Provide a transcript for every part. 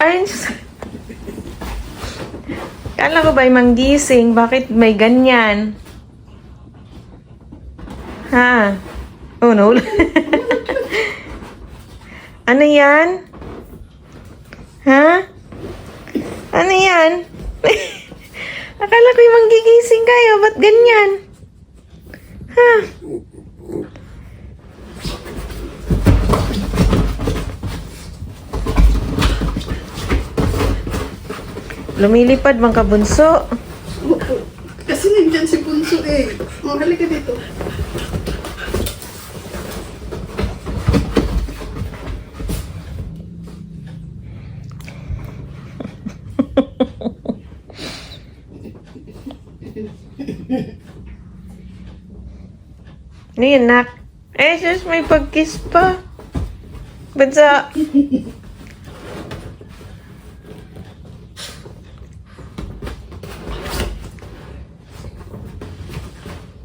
Ay, kala ko ba'y manggising? Bakit may ganyan? Ha? Oh, no. Ano yan? Ha? Ano yan? Akala ko yung manggigising kayo. Ba't ganyan? Ha? Lumilipad bang kabunso? Opo. Kasi nandyan si Bunso eh. Oh, halika dito. Ano yun, nak? Eh, sus, may pag-kiss pa. Bansa.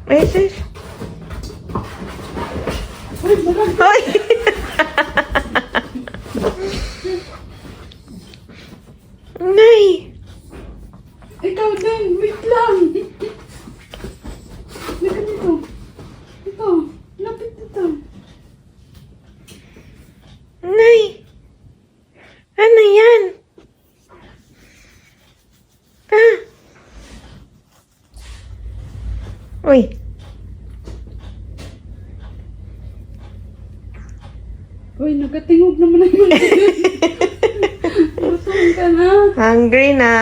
Eh, sus. Uy, marami. Hoy! Nay! Ikaw din, wait lang. Halika dito. Ito, lapit dito. Nay! Ano yan? Ah! Uy! Uy, nagatingog naman ang mga. Gutom ka na. Hungry na.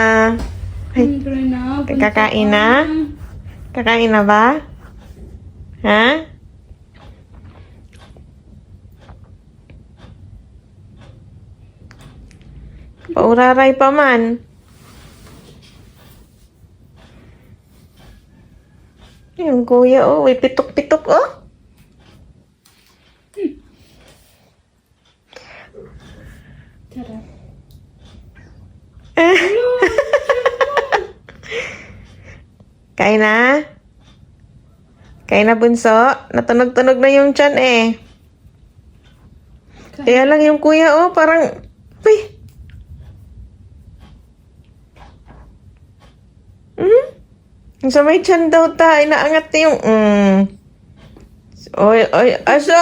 Ay, Hungry na. Bunso kakain ka na? Kakain na ba? Ha? Pauraray pa man. Yung kuya, oh. May pitok-pitok, oh. Sarap. Kain na? Kain na, bunso? Natunog-tunog na yung tiyan, eh. Kaya lang yung kuya, oh. Parang, uy. Yung sa may tiyan daw ta, inaangat na yung, Oy, oy, asa?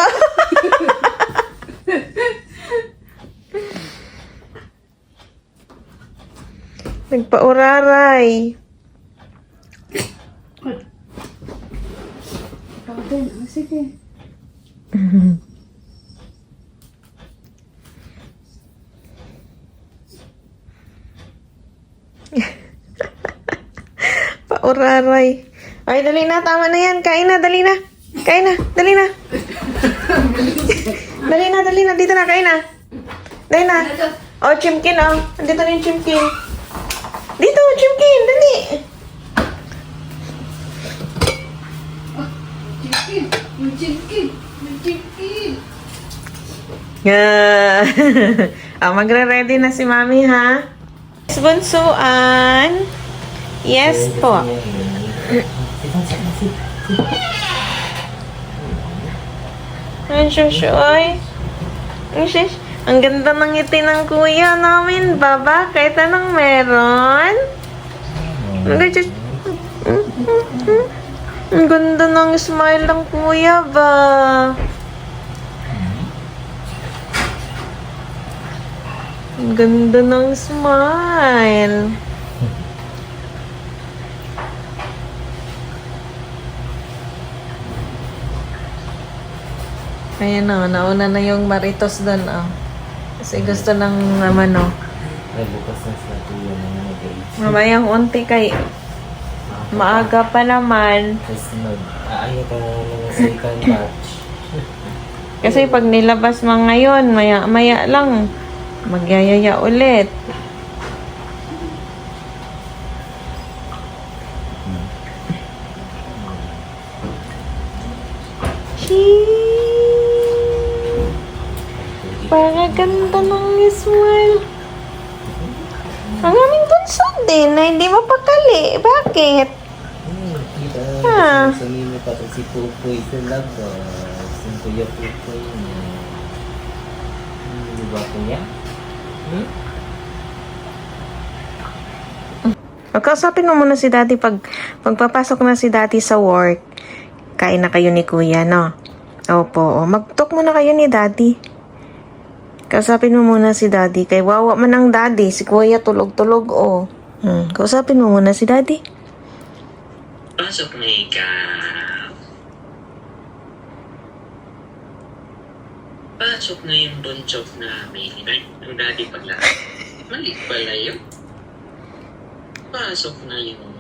Nagpauraray. Ikaw din. Ah, sige. Pauraray. Ay, dali na. Tama na yan. Kain na. Dali na. Kain na. Dali na. Dali na. Dali na. Dito na. Kain na. Dali na. Oh, chimkin, oh. Andito na yung chimkin. Dito, chimkin. Dali. Chicken. Yung chicken. Yung chicken. Yeah. Oh, magre-ready na si Mami, ha? Yes, bunsuan. Yes po. Ang syusyoy. Ang ganda ng ngiti ng kuya namin, ba? Bakit? Anong meron? Ang ganda ng smile ng kuya, ba? Ang ganda ng smile. Ayan o, nauna na yung maritos doon o. Kasi gusto ng naman o. Ay, bukas na sa tuyo na nag-age. Mamayang unti kay maaga pa naman. Tapos aayo ka na ng second batch. Kasi pag nilabas mo ngayon, maya lang, magyayaya ulit. Para ganda ng smile. Ang aming tunsod din na hindi mapakali. Bakit? Kita, Ah. sa mimi pa to si Pupoy sa labas. Yung kuya Pupoy niya. Di ba kuya? Hmm? Magkausapin mo muna si daddy pagpapasok na si daddy sa work. Kain na kayo ni kuya, no? Opo, mag-talk muna kayo ni daddy. Kausapin mo muna si daddy. Kay wawa man ang daddy. Si kuya tulog-tulog, oh. Kausapin mo muna si daddy. Pasok na ikaw. Pasok na yung bunchok namin. Ay, ang daddy pala. Mali pala yun. Pasok na yung...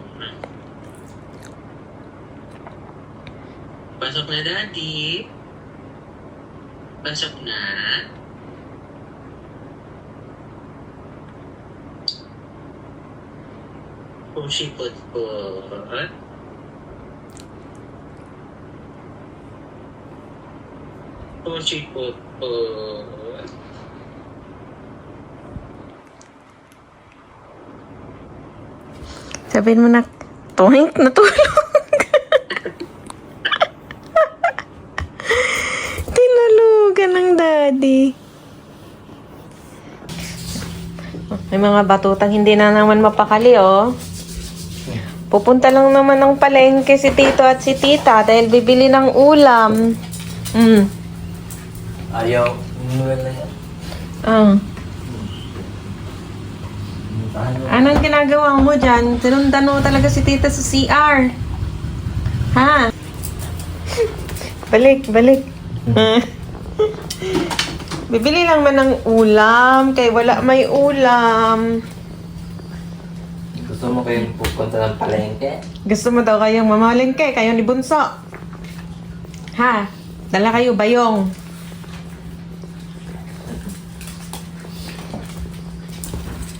Pasok na, daddy. Pasok na. Pusipot-pot. Pusipot-pot. Sabihin mo na, toink, natulog. Tinulugan ng daddy. May mga batutang hindi na naman mapakali, oh. Pupunta lang naman ng palengke si tito at si tita dahil bibili ng ulam. Ayaw. Wala yan. Anong ginagawa mo dyan? Sinundan mo talaga si tita sa CR. Ha? Balik. Bibili lang man ng ulam, kay wala may ulam. Gusto mo kayong pupunta ng palengke? Gusto mo daw kayong mamalengke, kayo ni Bunso. Ha? Dala kayo bayong.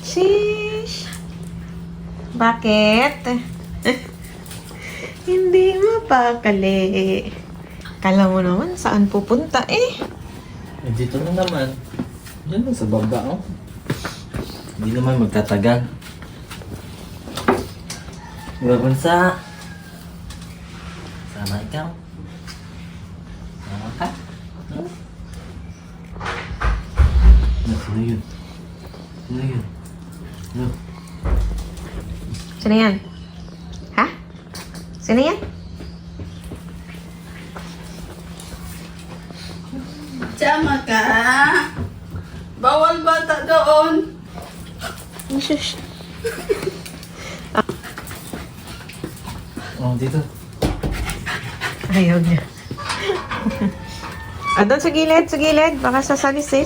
Sheesh. Bakit? Hindi mapakali. Kala mo naman saan pupunta eh. Dito na naman. Diyan lang sa baba, oh. Hindi naman magtatagal. Diba, Bunsa? Sama ikaw? Sama ka? Hmm? Sino yun? Sino yun? Ano? Sino yan? Ha? Sino yan? Tama ka. Bawal bata doon. Shush. Oh, dito. Ayaw niya. Doon sa gilid. Baka sasalis eh.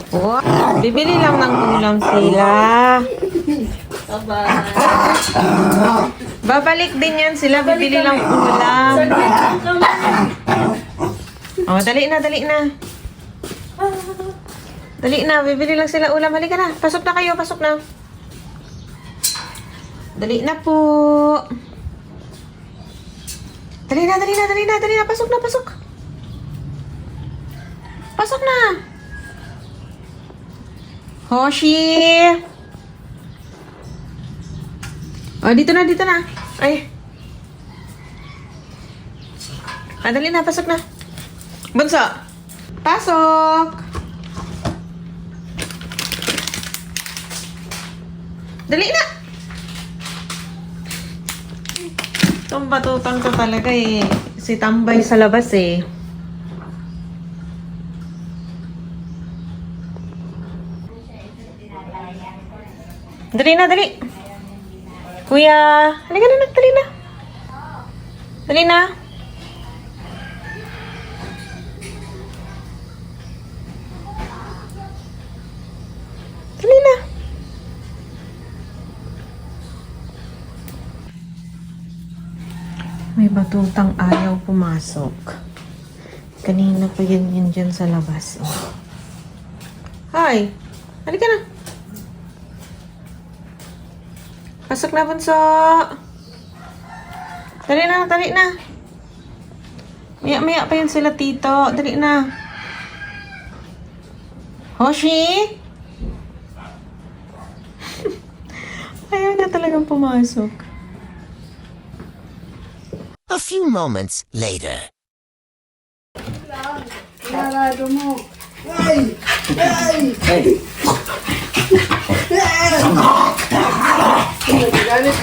Wow. Bibili lang ng ulam sila. Bye-bye. Babalik din yan sila. Bibili lang ulam. Oh, dali na. Dali na, bibili lang sila ulam. Halika na. Pasok na kayo, pasok na. Dali na po. Dali na. Pasok na. Pasok na. Hoshi. Oh, dito na. Ay. Dali na, pasok na. Bunso. Pasok. Dali na. Itong batutang to talaga eh. Si tambay sa labas eh. Dali na. Kuya. Halika na, dali na. Dali na. May batutang ayaw pumasok. Kanina pa yan dyan sa labas. Oh. Hi! Halika na. Pasok na, Bunso. Dali na. Maya pa yun sila, tito. Dali na. Hoshi? Ayaw na talagang pumasok. A few moments later. Sarado mo. Ay! Hey! Galit.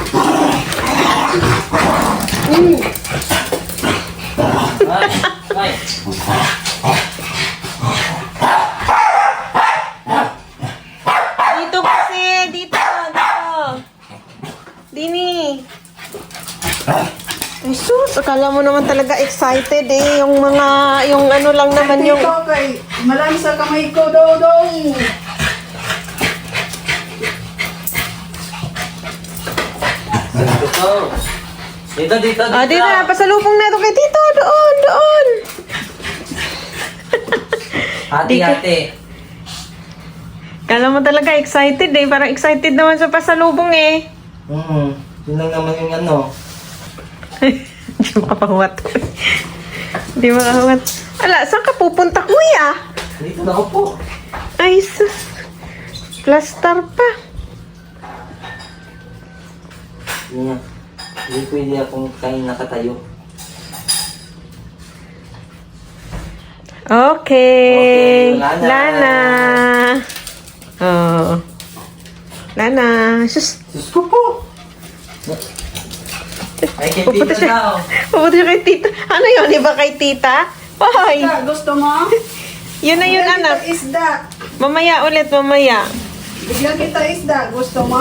Ay, Dito kasi, dito. Dini. Ay, sus, akala mo naman talaga excited eh. Yung ano lang naman yung... Dito kay, marami sa kamay ko, Dodong. dito. Dito. Ah, dito na, pasalubong na ito kay Tito. Doon. Hati-hati. Kala mo talaga excited eh. Parang excited naman sa pasalubong eh. Yun lang naman yung ano. Hindi makapahuwat. Hindi makapahuwat. Ala, saan ka pupunta, kuya? Dito na ako po. Ay, sus. Plaster pa. Yun nga. Hindi pwede akong kain nakatayo. Okay. Okay, Lana. Lana. Oh. Lana. Sus. Sus ko po. Ay, kay Pupunta Tito siya. na oh. Pupunta siya kay tita. Ano yun? Iba kay tita? Hoy. Isda, gusto mo? Yun na yun, Bigyan anak. kita isda. Mamaya ulit, mamaya. Bigyan kita isda. Gusto mo?